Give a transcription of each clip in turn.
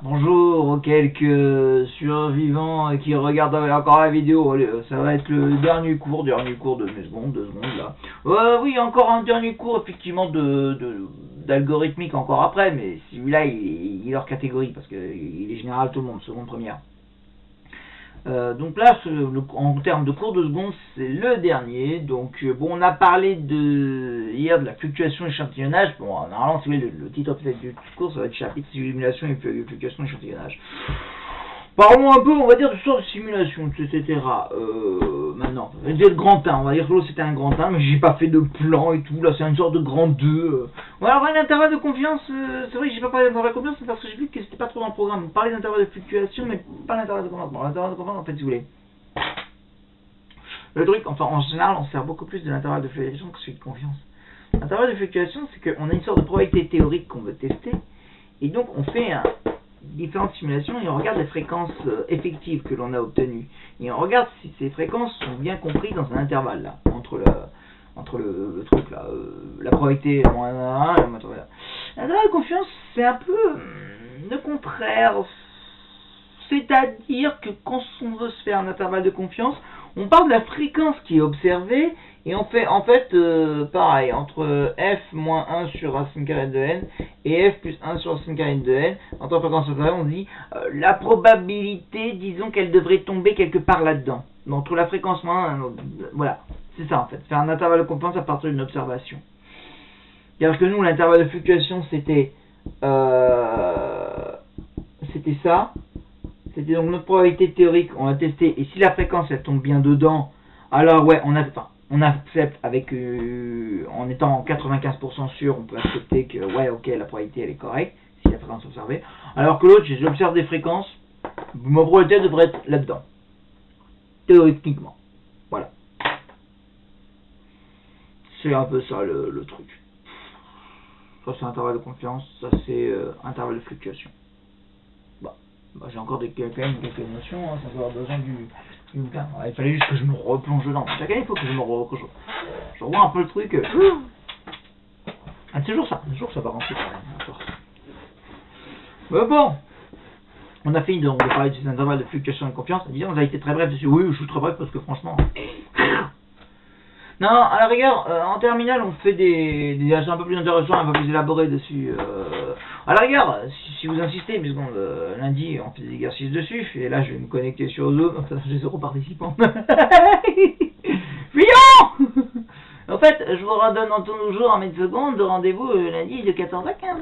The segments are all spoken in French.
Bonjour aux quelques survivants qui regardent encore la vidéo. Allez, ça va être le dernier cours de mes secondes, 2 secondes là. Oui, encore un dernier cours effectivement d'algorithmique encore après, mais celui-là il est hors catégorie parce qu'il est général tout le monde, seconde première. Donc là, en termes de cours de seconde, c'est le dernier. Donc bon, on a parlé hier de la fluctuation échantillonnage. Bon, normalement, si vous voulez, le titre du cours, ça va être chapitre simulation et fluctuation échantillonnage. Parlons un peu, on va dire, de sorte de simulation, etc. Maintenant, c'était le grand 1, on va dire que c'était un grand 1, mais j'ai pas fait de plan et tout, là c'est une sorte de grand 2. Voilà, l'intervalle de confiance, c'est vrai que j'ai pas parlé d'intervalle de confiance, c'est parce que j'ai vu que c'était pas trop dans le programme. On parlait d'intervalle de fluctuation, mais pas l'intervalle de confiance. Bon, l'intervalle de confiance, en fait, si vous voulez. Le truc, enfin, en général, on sert beaucoup plus de l'intervalle de fluctuation que celui de confiance. L'intervalle de fluctuation, c'est qu'on a une sorte de probabilité théorique qu'on veut tester, et donc on fait différentes simulations et on regarde les fréquences effectives que l'on a obtenues. Et on regarde si ces fréquences sont bien comprises dans un intervalle là, entre le truc là, la probabilité moins 1 et l'intervalle de confiance, c'est un peu le contraire. C'est-à-dire que quand on veut se faire un intervalle de confiance, on parle de la fréquence qui est observée et on fait en fait pareil entre f moins 1 sur racine carrée de n et f plus 1 sur racine carrée de n. Entre fréquence observée, on dit la probabilité, disons qu'elle devrait tomber quelque part là-dedans. Donc entre la fréquence moins 1, voilà, c'est ça en fait, faire un intervalle de confiance à partir d'une observation. C'est-à-dire que nous, l'intervalle de fluctuation, c'était ça. C'était donc notre probabilité théorique, on a testé, et si la fréquence elle tombe bien dedans, alors ouais, on accepte avec, en étant 95% sûr, on peut accepter que ouais, ok, la probabilité elle est correcte, si la fréquence est observée, alors que l'autre, j'observe des fréquences, ma probabilité devrait être là-dedans, théoriquement, voilà. C'est un peu ça le truc. Ça c'est intervalle de confiance, ça c'est intervalle de fluctuation. J'ai encore quand même quelques notions, hein, sans avoir besoin du bouquin. Il fallait juste que je me replonge dedans. Chaque année, il faut que je revois un peu le truc. C'est toujours ça va rentrer à force. Mais bon, on a fini de parler de ces intervalles de fluctuation et de confiance. Disons, on a été très bref dessus. Oui, je suis très bref parce que franchement. Non, à la rigueur, en terminale, on fait des actions un peu plus intéressants, un peu plus élaborés dessus. À la rigueur, si vous insistez, mais lundi, on fait des exercices dessus, et là, je vais me connecter sur Zoom, j'ai 0 participants. Fuyons. En fait, je vous redonne en toujours en secondes de rendez-vous lundi de 14 à 15.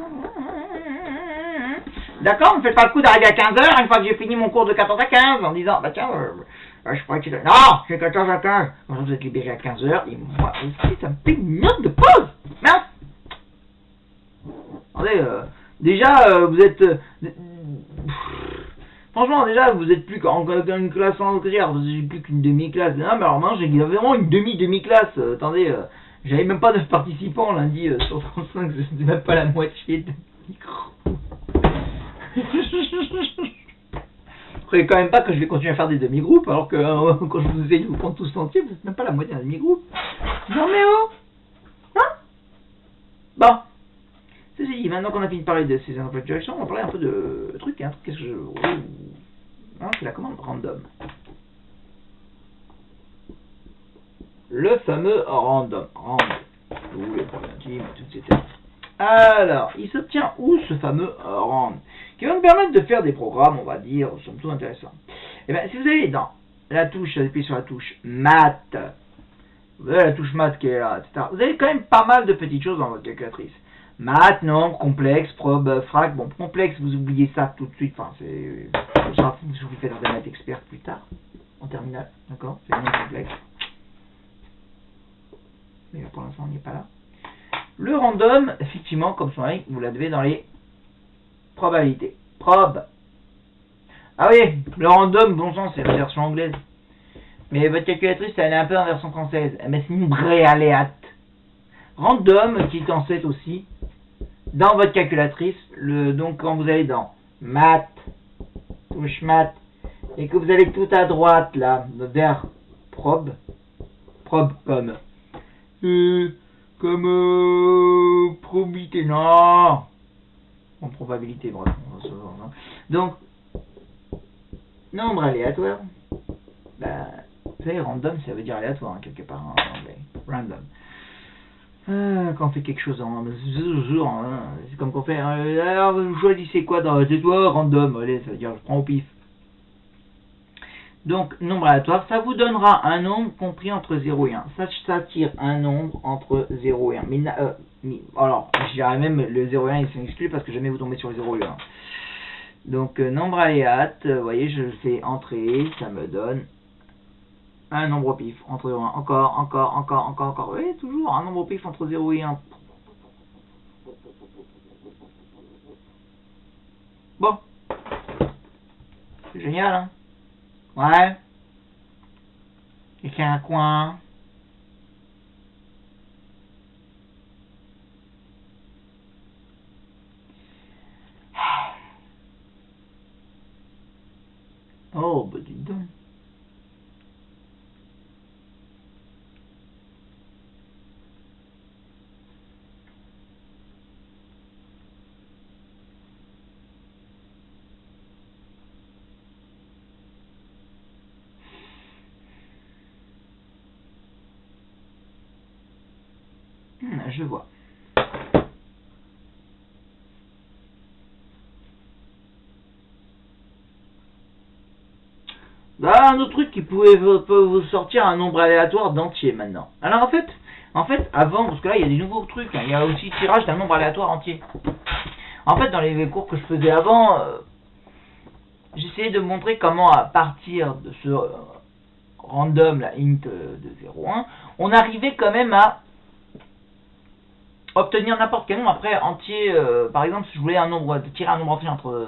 D'accord, ne me faites pas le coup d'arriver à 15h une fois que j'ai fini mon cours de 14 à 15 en disant, bah tiens, je crois que non, c'est 14 à 15. Quand vous êtes libéré à 15h, et moi aussi, ça me fait une minute de pause. Mince. Attendez, déjà, vous êtes... franchement, déjà, vous êtes plus qu'en une classe entière, vous n'êtes plus qu'une demi-classe. Non, mais alors maintenant, j'ai vraiment une demi-classe. Attendez, j'avais même pas 9 participants lundi sur 35, c'est même pas la moitié de micro. Vous croyez quand même pas que je vais continuer à faire des demi-groupes alors que quand je vous ai dit vous prendre tous entiers, vous n'êtes même pas la moitié d'un demi-groupe. Non mais oh. Hein. Bon. Ceci dit, maintenant qu'on a fini de parler de ces interprétations, on va parler un peu de trucs. Qu'est-ce que je... Non, c'est la commande random. Le fameux random. Tous les problématiques, etc. Alors, il s'obtient où ce fameux rand qui va nous permettre de faire des programmes, on va dire, somme toute intéressants. Et bien, si vous allez dans la touche, vous appuyez sur la touche math, vous avez la touche math qui est là, etc. Vous avez quand même pas mal de petites choses dans votre calculatrice. Math, nombre, complexe, probe, frac. Bon, complexe, vous oubliez ça tout de suite. Enfin, c'est... je vous fais faire des maths experts plus tard, en terminale, d'accord? C'est non complexe. Mais pour l'instant, on n'y est pas là. Le random, effectivement, comme son nom, vous l'avez dans les probabilités. Probe. Ah oui, le random, bon sang, c'est la version anglaise. Mais votre calculatrice, elle est un peu en version française. Mais c'est une vraie aléate. Random, qui est en 7 aussi, dans votre calculatrice, donc quand vous allez dans math, touche math, et que vous allez tout à droite, là, vers probe comme probabilité, non, en probabilité, bref, Donc, nombre aléatoire, bah, vous savez, random, ça veut dire aléatoire, hein, quelque part, en anglais. Random. Quand on fait quelque chose en jour, hein, c'est comme qu'on fait, alors vous choisissez quoi dans c'est toi, random, allez, ça veut dire je prends au pif. Donc, nombre aléatoire, ça vous donnera un nombre compris entre 0 et 1. Ça tire un nombre entre 0 et 1. Alors, je dirais même le 0 et 1, ils sont exclus parce que jamais vous tombez sur le 0 et le 1. Donc, nombre aléat, vous voyez, je fais entrer, ça me donne un nombre au pif entre 0 et 1. Encore. Oui, toujours un nombre au pif entre 0 et 1. Bon. C'est génial, hein? Ouais. Et c'est un coin. Oh, bah dis donc. Je vois. Bah, un autre truc qui peut vous sortir un nombre aléatoire d'entier maintenant. Alors en fait, avant, parce que là il y a des nouveaux trucs, hein, il y a aussi tirage d'un nombre aléatoire entier. En fait, dans les cours que je faisais avant, j'essayais de montrer comment à partir de ce random, la int de 0,1, on arrivait quand même à obtenir n'importe quel nombre après entier. Par exemple, si je voulais tirer un nombre entier entre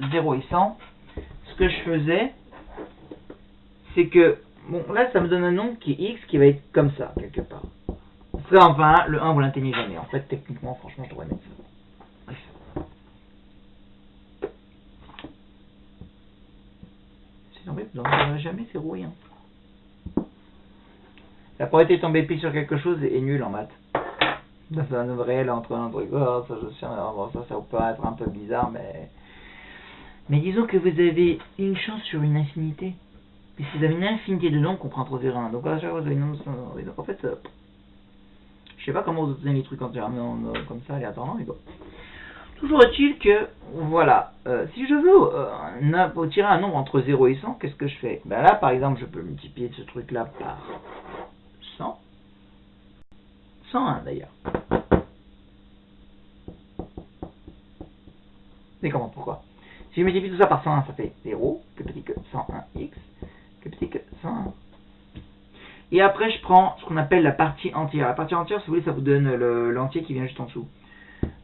0 et 100, ce que je faisais, c'est que, bon, là, ça me donne un nombre qui est x, qui va être comme ça, quelque part. Ça, enfin, le 1, vous l'atteignez jamais. En fait, techniquement, franchement, je devrais mettre ça. Bref. C'est tombé, vous n'en jamais 0 et 1. La probabilité de tomber pile sur quelque chose est nulle en maths. C'est un nombre réel entre un truc. Oh, ça, je sais, bon, ça peut être un peu bizarre, mais disons que vous avez une chance sur une infinité. Et si vous avez une infinité de nombres qu'on prend entre 0 et 1. Donc à chaque fois, vous avez une nombre. Donc en fait, je sais pas comment vous obtenez les trucs entièrement comme ça, aléatoirement, mais bon. Toujours est-il que, voilà, si je veux tirer un nombre entre 0 et 100, qu'est-ce que je fais? Ben là, par exemple, je peux multiplier ce truc-là par 100. 101 d'ailleurs. Mais comment? Pourquoi? Si je multiplie tout ça par 101, ça fait 0, que petit que 101x, que petit que 101. Et après, je prends ce qu'on appelle la partie entière. La partie entière, si vous voulez, ça vous donne l'entier qui vient juste en dessous.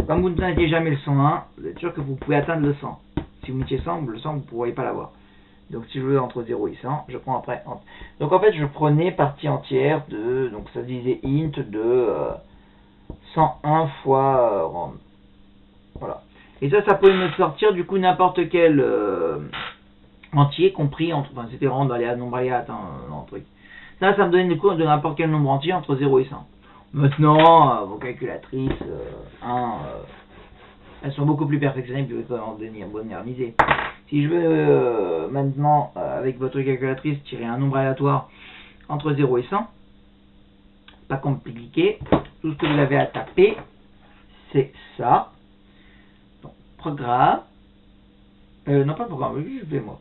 Comme vous n'atteigniez jamais le 101, vous êtes sûr que vous pouvez atteindre le 100. Si vous mettiez 100, le 100, vous ne pourriez pas l'avoir. Donc si je veux entre 0 et 100, je prends après. Donc en fait, je prenais partie entière de, donc ça disait int de 101 fois rand. Voilà. Et ça pouvait me sortir du coup n'importe quel entier compris entre, enfin c'était rand aléat, nombre aléat, dans le truc. Ça me donnait des cours de n'importe quel nombre entier entre 0 et 100. Maintenant, vos calculatrices, elles sont beaucoup plus perfectionnées, puis vous pouvez en devenir modernisées. Si je veux maintenant, avec votre calculatrice, tirer un nombre aléatoire entre 0 et 100, pas compliqué, tout ce que vous avez à taper, c'est ça. Donc, programme, non pas programme, je fais moi.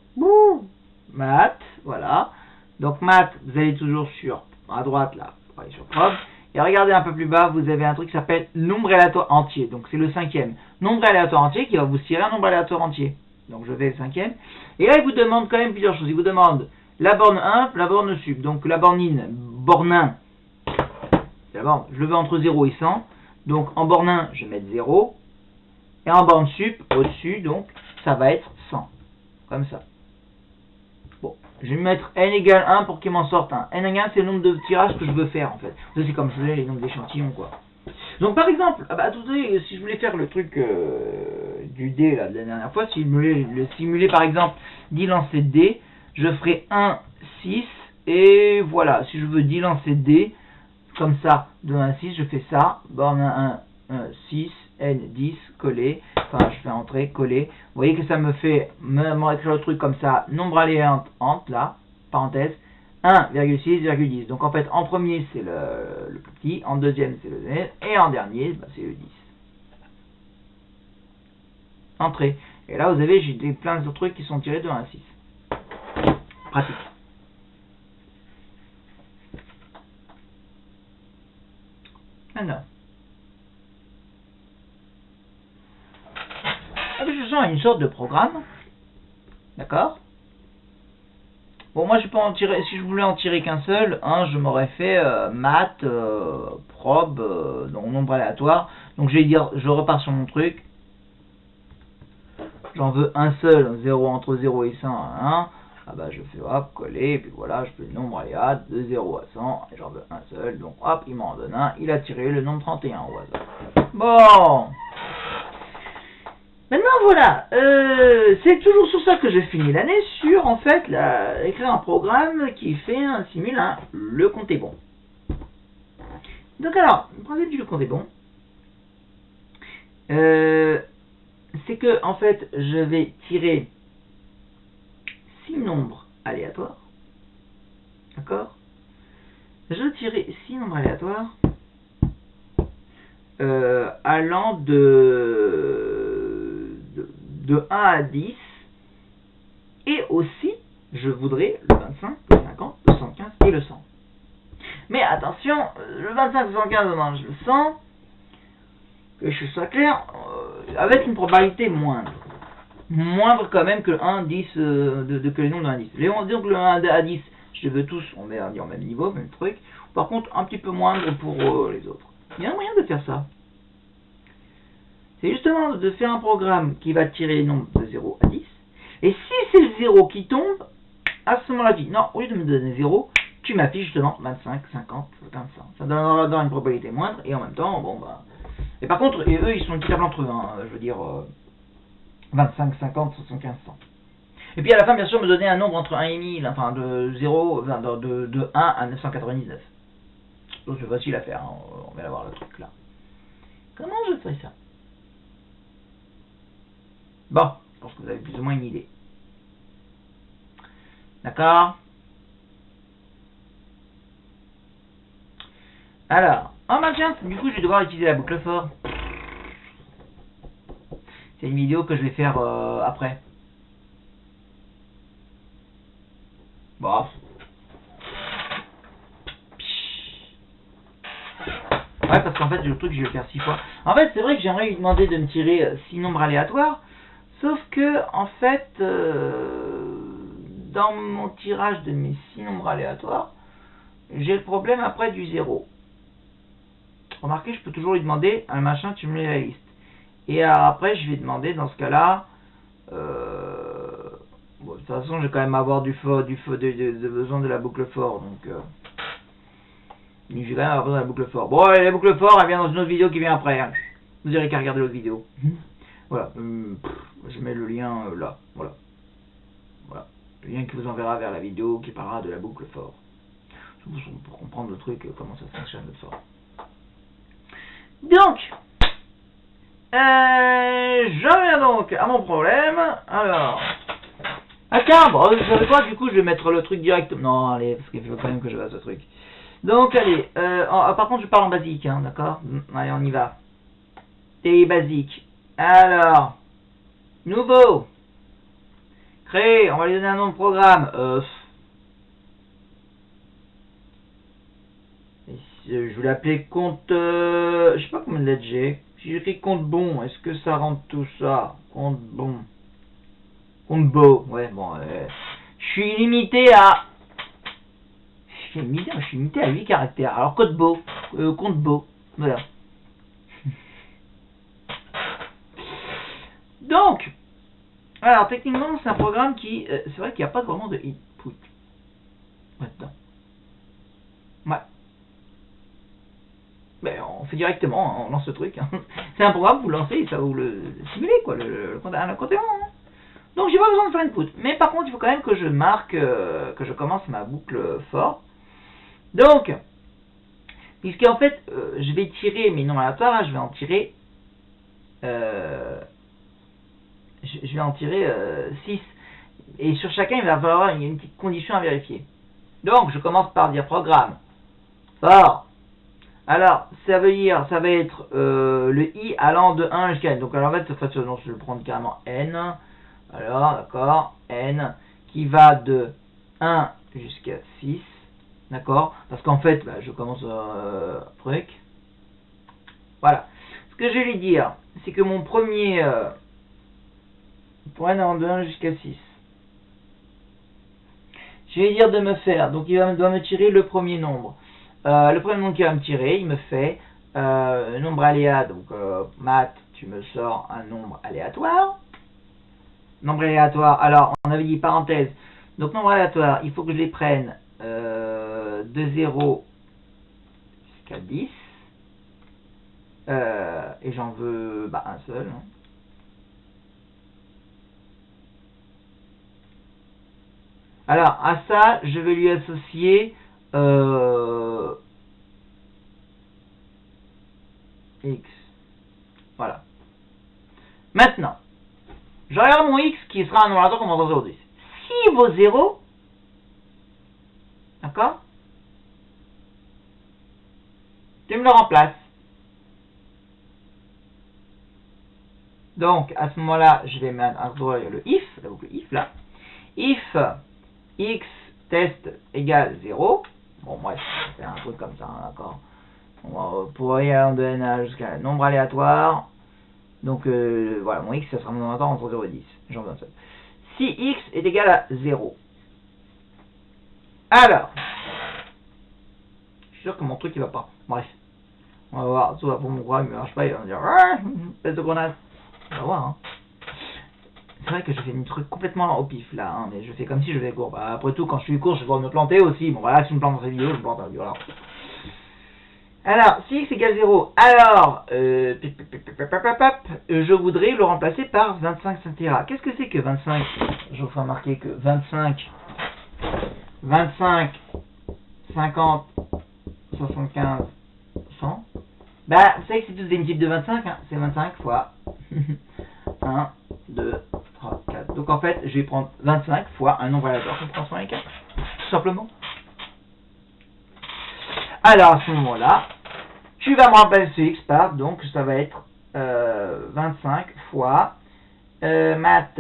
Math, voilà. Donc maths, vous allez toujours sur, à droite là, vous allez sur prod. Et regardez un peu plus bas, vous avez un truc qui s'appelle nombre aléatoire entier. Donc c'est le 5e. Nombre aléatoire entier qui va vous tirer un nombre aléatoire entier. Donc je vais le 5e. Et là, il vous demande quand même plusieurs choses. Il vous demande la borne 1, la borne sub. Donc la borne in, borne 1, d'abord, je le veux entre 0 et 100. Donc en borne 1, je vais mettre 0. Et en borne sup, au-dessus, donc, ça va être 100. Comme ça. Bon, je vais mettre n égale 1 pour qu'il m'en sorte un. n égale 1, c'est le nombre de tirages que je veux faire, en fait. C'est comme je faisais les nombres d'échantillons, quoi. Donc, par exemple, attendez, si je voulais faire le truc du dé, là, de la dernière fois, si je voulais le simuler, par exemple, 10 lancers de dés, je ferai 1, 6, et voilà. Si je veux 10 lancers de dés, comme ça, de 1 à 6, je fais ça, borne 1, 6, N10, coller, enfin je fais entrer, coller. Vous voyez que ça me fait écrire le truc comme ça, nombre aléatoire, entre là, parenthèse, 1,6,10. Donc en fait, en premier c'est le plus petit, en deuxième c'est le deuxième, et en dernier bah, c'est le 10. Entrée. Et là vous avez, j'ai plein de trucs qui sont tirés de 1 à 6. Pratique. Maintenant. Je sens une sorte de programme. D'accord. Bon, moi je peux en tirer, si je voulais en tirer qu'un seul, je m'aurais fait math, probe, donc nombre aléatoire. Donc je vais dire, je repars sur mon truc. J'en veux un seul, 0 entre 0 et 100 à 1. Ah bah je fais hop, coller, et puis voilà, je fais le nombre aléatoire de 0 à 100, et j'en veux un seul. Donc hop, il m'en donne un, il a tiré le nombre 31 au hasard. Bon. Maintenant voilà, c'est toujours sur ça que j'ai fini l'année, sur en fait écrire un programme qui simule le compte est bon. Donc alors, le principe du le compte est bon, c'est que en fait je vais tirer 6 nombres aléatoires, d'accord? Je vais tirer 6 nombres aléatoires allant de 1 à 10, et aussi je voudrais le 25, le 50, le 115 et le 100. Mais attention, le 25, le 115, le 100, que je sois clair, avec une probabilité moindre. Moindre quand même que le 1, 10, que les nombres de 1 à 10. Donc le 1 à 10, je les veux tous, on met au même niveau, même truc. Par contre, un petit peu moindre pour les autres. Il y a un moyen de faire ça. C'est justement de faire un programme qui va tirer les nombres de 0 à 10. Et si c'est le 0 qui tombe, à ce moment-là, je dis non, au lieu de me donner 0, tu m'affiches justement 25, 50, 50, 100. Ça donnera une probabilité moindre, et en même temps, bon bah. Et par contre, eux, ils sont équitables entre eux, je veux dire 25, 50, 75, 100. Et puis à la fin, bien sûr, me donner un nombre entre 1 et 1000, enfin de 0, de 1 à 999. Donc c'est facile à faire, on va avoir le truc là. Comment je ferai ça? Bon, je pense que vous avez plus ou moins une idée. D'accord? Alors, tiens, du coup je vais devoir utiliser la boucle for. C'est une vidéo que je vais faire après. Bon. Ouais, parce qu'en fait, le truc, je vais le faire 6 fois. En fait, c'est vrai que j'aimerais lui demander de me tirer 6 nombres aléatoires. Sauf que, en fait, dans mon tirage de mes 6 nombres aléatoires, j'ai le problème après du 0. Remarquez, je peux toujours lui demander un machin, tu me mets la liste. Et après, je vais demander, dans ce cas-là, bon, de toute façon, je vais quand même avoir de besoin de la boucle for, donc je vais quand même avoir besoin de la boucle for. Bon, la boucle for, elle vient dans une autre vidéo qui vient après. Hein. Vous n'aurez qu'à regarder l'autre vidéo. Voilà, je mets le lien là, voilà. Voilà, le lien qui vous enverra vers la vidéo qui parlera de la boucle for. Pour comprendre le truc, comment ça fonctionne le for. Donc, j'en viens donc à mon problème. Alors, tiens, bon, vous savez quoi, du coup, je vais mettre le truc direct. Non, allez, parce qu'il faut quand même que je fasse ce truc. Donc, allez, par contre, je parle en basique, hein, d'accord? Allez, on y va. TI basique. Alors, nouveau. Créer, on va lui donner un nom de programme. Je voulais l'appeler compte. Je sais pas combien de lettres j'ai. Si j'écris compte bon, est-ce que ça rentre tout ça? Compte bon. Compte beau. Ouais, bon. Je suis limité à. Je suis limité à 8 caractères. Alors, compte beau. Compte beau. Voilà. Donc, alors techniquement, c'est un programme qui. C'est vrai qu'il n'y a pas vraiment de input maintenant. Ouais. Ben, on fait directement, on lance ce truc. Hein. C'est un programme, vous le lancez et ça vous le simulez, quoi, le compte hein. Donc, j'ai pas besoin de faire input. Mais par contre, il faut quand même que je marque, que je commence ma boucle for. Donc, puisqu'en fait, je vais tirer mes nombres aléatoires, je vais en tirer je vais en tirer 6. Et sur chacun, il va y avoir une petite condition à vérifier. Donc, je commence par dire programme. For. Alors, ça veut dire, ça va être le i allant de 1 jusqu'à n. Donc, alors, en fait, cette façon, je vais prendre carrément n. Alors, d'accord, n, qui va de 1 jusqu'à 6. D'accord? Parce qu'en fait, bah, je commence truc. Voilà. Ce que je vais lui dire, c'est que mon premier pour n allant de 1 jusqu'à 6. Je vais lui dire de me faire, donc il doit me tirer le premier nombre. Le premier nombre qu'il va me tirer, il me fait nombre aléa, donc math, tu me sors un nombre aléatoire. Nombre aléatoire, alors on avait dit parenthèse, donc nombre aléatoire, il faut que je les prenne de 0 jusqu'à 10. Et j'en veux un seul. Hein. Alors, à ça, je vais lui associer x. Voilà. Maintenant, je regarde mon x qui sera un numérateur comme dans 0,10. S'il vaut 0, d'accord, tu me le remplaces. Donc, à ce moment-là, je vais mettre le if, la boucle if là. If x test égale 0. Bon, bref, c'est un truc comme ça, hein, d'accord. Pour y aller de n jusqu'à un nombre aléatoire. Donc, voilà, mon x, ça sera mon numérateur entre 0 et 10. J'en veux un seul. Si x est égal à 0. Alors, je suis sûr que mon truc, il va pas. Bref. On va voir, soit pour mon programme, il ne marche pas, il va me dire, espèce de grenade. On va voir, hein. C'est vrai que je fais un truc complètement au pif là, hein, mais je fais comme si je faisais cours. Bah, après tout, quand je suis cours, je dois me planter aussi. Bon voilà, si je me plante dans cette vidéo, je me plante dans la vidéo. Alors, si x égale 0, alors, je voudrais le remplacer par 25 etc. Qu'est-ce que c'est que 25? Je vous ferai remarquer que 25, 50, 75, 100. Bah, vous savez que c'est tous des multiples de 25, hein, c'est 25 fois 1, 2, 3, 4. Donc en fait, je vais prendre 25 fois un nombre aléatoire qui transforme en 4. Tout simplement. Alors à ce moment-là, tu vas me remplacer ce x par, donc ça va être 25 fois math,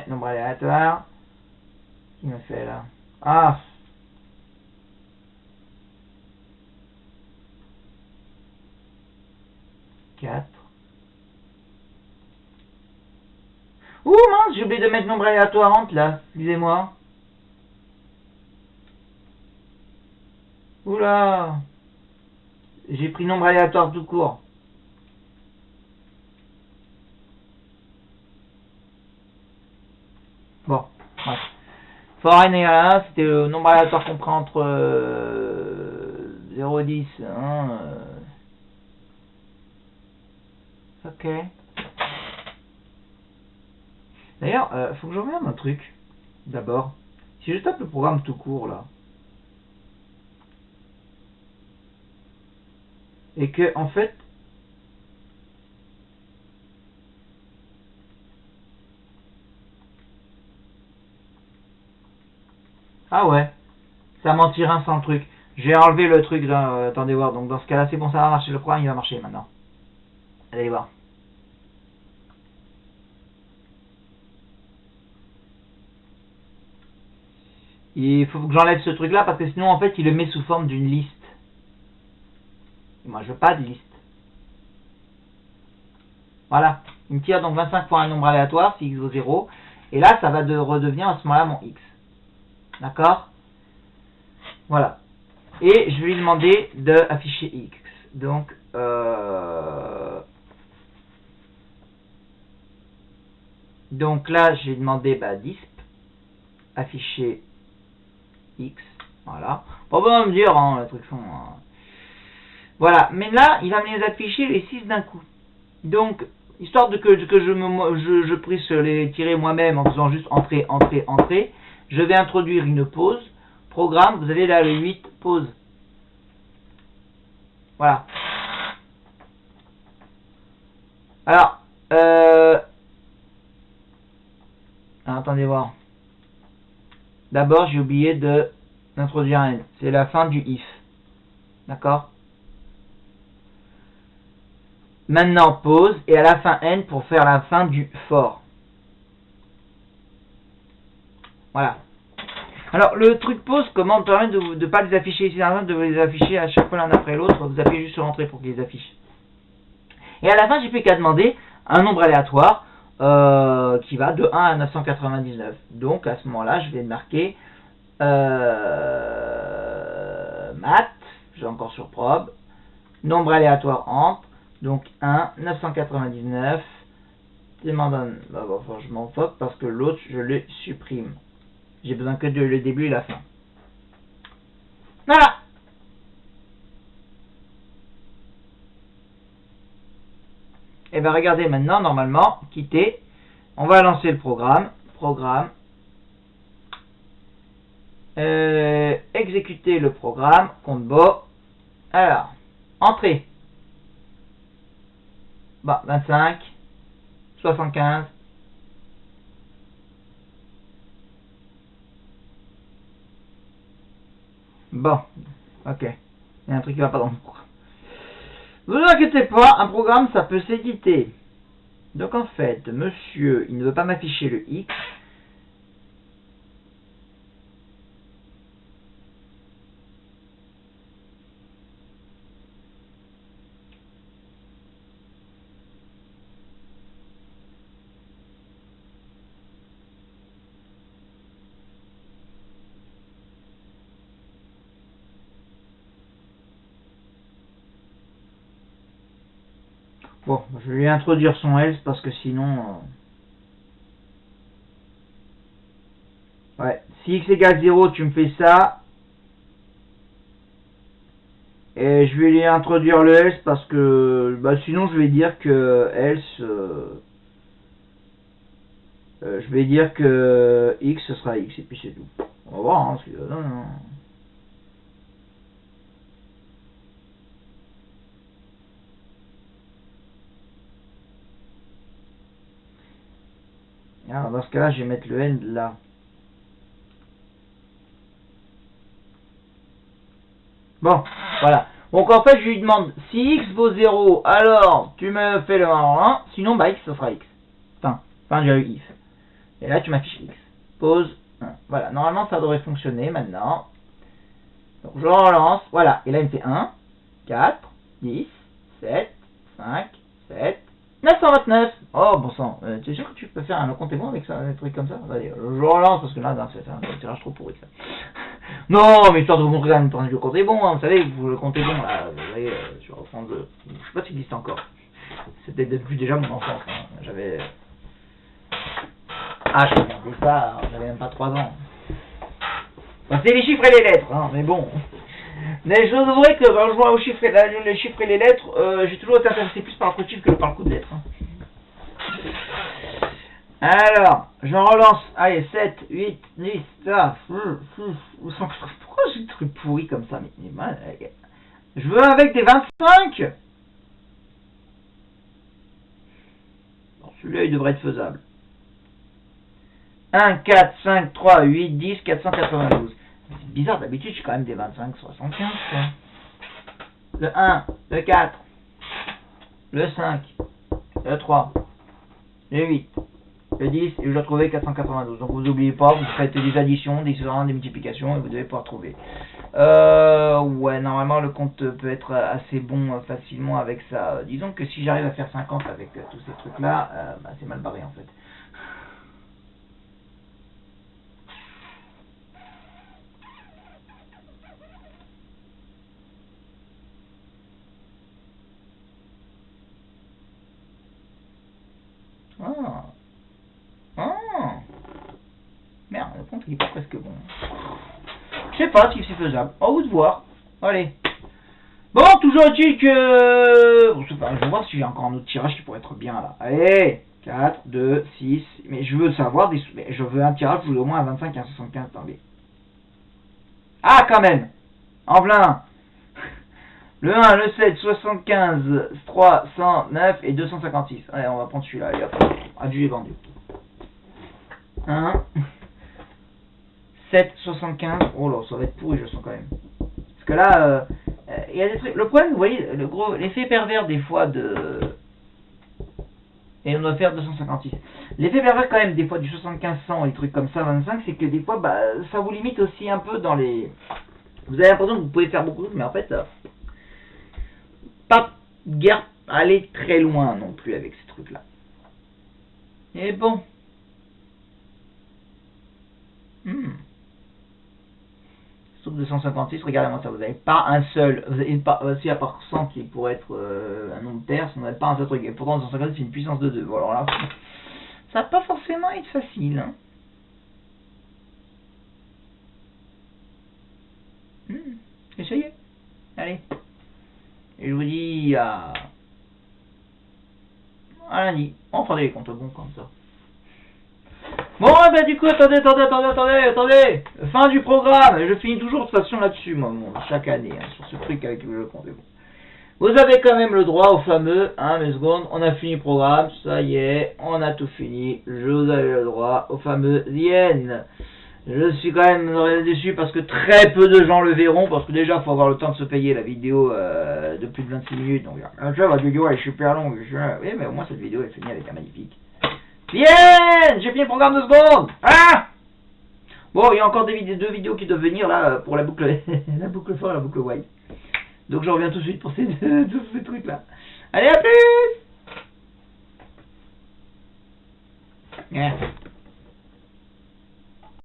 nombre aléatoire. Il me fait là. Ah! Ouh mince, j'ai oublié de mettre nombre aléatoire entre là, excusez-moi. Oula, j'ai pris nombre aléatoire tout court. Bon, bref. For n égale à 1, c'était le nombre aléatoire compris entre 0 et 10. Hein, Ok. D'ailleurs, faut que je regarde un truc. D'abord, si je tape le programme tout court là, et que en fait, ah ouais, ça m'en tire un sans le truc. J'ai enlevé le truc là, attendez voir. Donc dans ce cas-là, c'est bon, ça va marcher. Le programme il va marcher maintenant. Allez voir. Il faut que j'enlève ce truc là parce que sinon en fait il le met sous forme d'une liste. Et moi je veux pas de liste. Voilà. Il me tire donc 25 fois un nombre aléatoire si x vaut 0. Et là ça va redevenir à ce moment là mon x. D'accord? Voilà. Et je vais lui demander d'afficher x. Donc là j'ai demandé disp afficher x. Voilà. Bon, on va me dire, hein, le truc fond. Hein. Voilà. Mais là, il va me les afficher les 6 d'un coup. Donc, histoire de que je puisse les tirer moi-même en faisant juste entrée, entrée, entrée, je vais introduire une pause. Programme, vous avez là le 8, pause. Voilà. Alors, attendez voir. D'abord, j'ai oublié d'introduire un n. C'est la fin du if. D'accord? Maintenant, pause, et à la fin n pour faire la fin du for. Voilà. Alors, le truc pause, comment me permet de ne pas les afficher ici dans de les afficher à chaque fois l'un après l'autre. Vous appuyez juste sur entrée pour qu'ils les affichent. Et à la fin, j'ai plus qu'à demander un nombre aléatoire qui va de 1 à 999. Donc, à ce moment-là, je vais marquer math, j'ai encore sur probe, nombre aléatoire entre, donc 1, 999, demande je m'en foque parce que l'autre, je le supprime. J'ai besoin que de le début et la fin. Voilà. Et bien regardez maintenant, normalement, quitter. On va lancer le programme. Exécuter le programme. Combo. Alors, entrée. 25, 75. Bon, ok. Il y a un truc qui va pas dans le programme. Ne vous inquiétez pas, un programme ça peut s'éditer. Donc en fait, monsieur, il ne veut pas m'afficher le X. Bon, je vais lui introduire son else parce que sinon... Ouais, si x égale 0, tu me fais ça. Et je vais lui introduire le else parce que... sinon je vais dire que else... je vais dire que x ce sera x et puis c'est tout. On va voir, hein, parce que... non. Alors dans ce cas-là, je vais mettre le n là. Bon, voilà. Donc en fait, je lui demande si x vaut 0, alors tu me fais le 1 en 1, sinon x ce sera x. Fin du if. Et là, tu m'affiches x. Pause 1. Voilà, normalement ça devrait fonctionner maintenant. Donc je relance, voilà. Et là, il me fait 1, 4, 10, 7, 5, 7, 929. Oh bon sang, tu es sûr que tu peux faire un compte-bon avec ça, un truc comme ça? Allez, je relance parce que là, c'est un tirage trop pourri ça. Non, mais histoire de vous montrer en même temps que le compte-bon, hein, vous savez, le compte-bon là, vous voyez, je vais reprendre, je sais pas s'il existe encore. C'était depuis déjà mon enfance, hein. J'avais... je regardais ça, j'avais même pas 3 ans. C'est les chiffres et les lettres, hein, mais bon. Mais je vous avouerai que quand je vois les chiffres et les lettres, j'ai toujours été intéressé plus par le coup de chiffre que par le coup de lettres. Hein. Alors, je relance. Allez, 7, 8, 10, ça. Pourquoi j'ai des trucs pourris comme ça? Mais je veux avec des 25. Bon, celui-là, il devrait être faisable. 1, 4, 5, 3, 8, 10, 492. C'est bizarre, d'habitude, j'ai quand même des 25, 75. Quoi. Le 1, le 4, le 5, le 3, le 8, le 10, et je dois trouver 492. Donc vous n'oubliez pas, vous faites des additions, des multiplications, et vous devez pouvoir trouver. Ouais, normalement, le compte peut être assez bon facilement avec ça. Disons que si j'arrive à faire 50 avec tous ces trucs-là, c'est mal barré en fait. Merde, le compte il est pas presque bon. Je sais pas si c'est faisable. À vous de voir. Allez. Bon, toujours est-il que... Bon, je vais voir si j'ai encore un autre tirage qui pourrait être bien là. Allez. 4, 2, 6. Mais je veux savoir des... Mais je veux un tirage où au moins un 25 et un 75 tombés. Ah, quand même. En plein. Le 1, le 7, 75, 3, 109 et 256. Allez, on va prendre celui-là. Allez, hop. Adieu et vendu. 1, 7, 75. Oh là, ça va être pourri, je sens quand même. Parce que là, il y a des trucs. Le problème, vous voyez, l'effet pervers des fois de. Et on doit faire 256. L'effet pervers quand même des fois du 75-100 et des trucs comme ça, 25, c'est que des fois, bah, ça vous limite aussi un peu dans les. Vous avez l'impression que vous pouvez faire beaucoup de choses, mais en fait, pas guère aller très loin non plus avec ces trucs-là. Et bon. Sauf 256, regardez-moi ça, vous n'avez pas un seul, vous n'avez pas, si à part 100 qui pourrait être un nombre pair, vous n'avez pas un seul truc, et pourtant 256 c'est une puissance de 2, bon alors là, ça va pas forcément être facile, hein. Essayez, allez, et je vous dis à lundi, on fera des comptes bons comme ça. Bon, bah du coup, attendez, fin du programme, je finis toujours de toute façon là-dessus, moi, chaque année, hein, sur ce truc avec le compte bon. Vous avez quand même le droit au fameux, mes secondes, on a fini le programme, ça y est, on a tout fini, vous avez le droit au fameux The End. Je suis quand même déçu parce que très peu de gens le verront, parce que déjà, il faut avoir le temps de se payer la vidéo de plus de 26 minutes, donc la vidéo elle est super longue, oui, mais au moins cette vidéo est finie avec un magnifique. Bien, j'ai fini le programme de secondes. Ah, bon, il y a encore deux vidéos qui doivent venir là pour la boucle, la boucle for et la boucle white. Donc je reviens tout de suite pour tous ces trucs là. Allez, à plus.